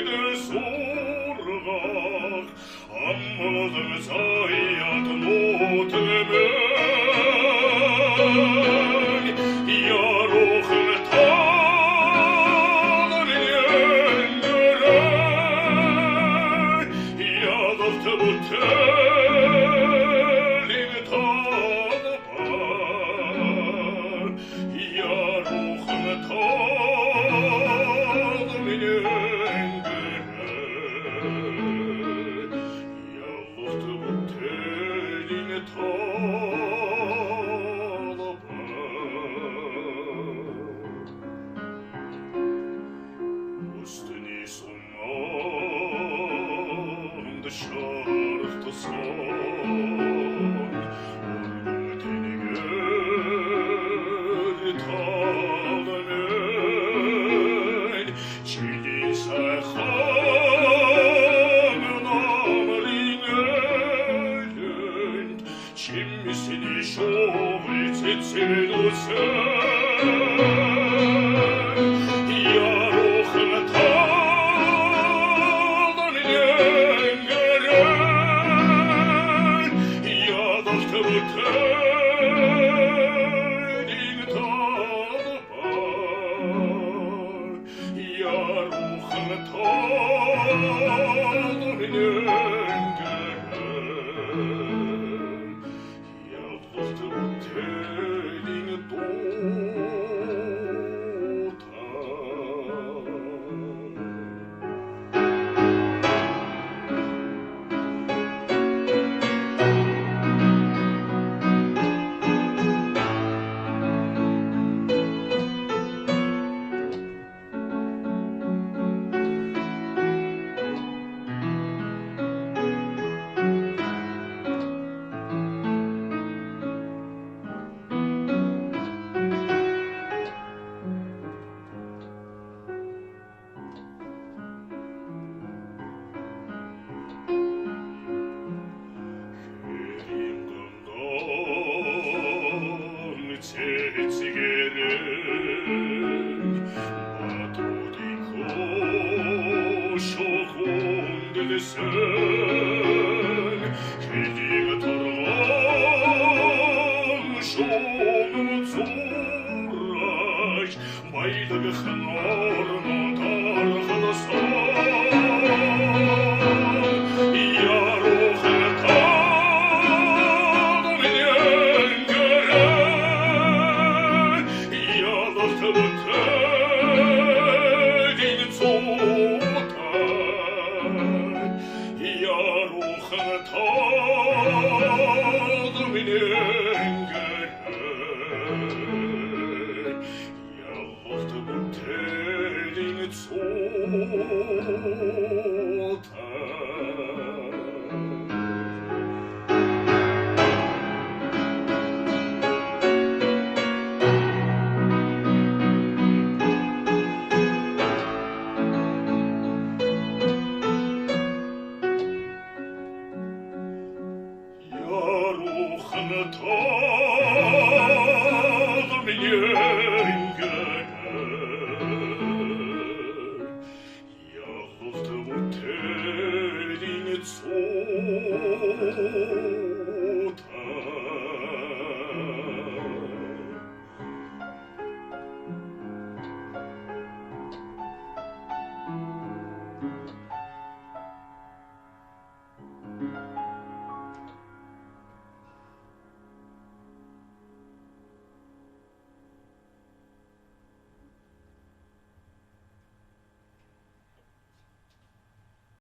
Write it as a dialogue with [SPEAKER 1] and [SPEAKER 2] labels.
[SPEAKER 1] de zorgach, ammalden zayat notemen, jarochen taden jengere, jadoft botel in tadbar, jarochen taden jengere, jadoft botel in tadbar. Osten i sommaren, det skjarte sånn, orgelteniger taler med, kjidi seg chamen amringen, kjimsin i sjåvit sitt sedosen, jarochen taden jengere, jadoft botel in tadbar, jarochen taden jengere, jadoft botel in Listen.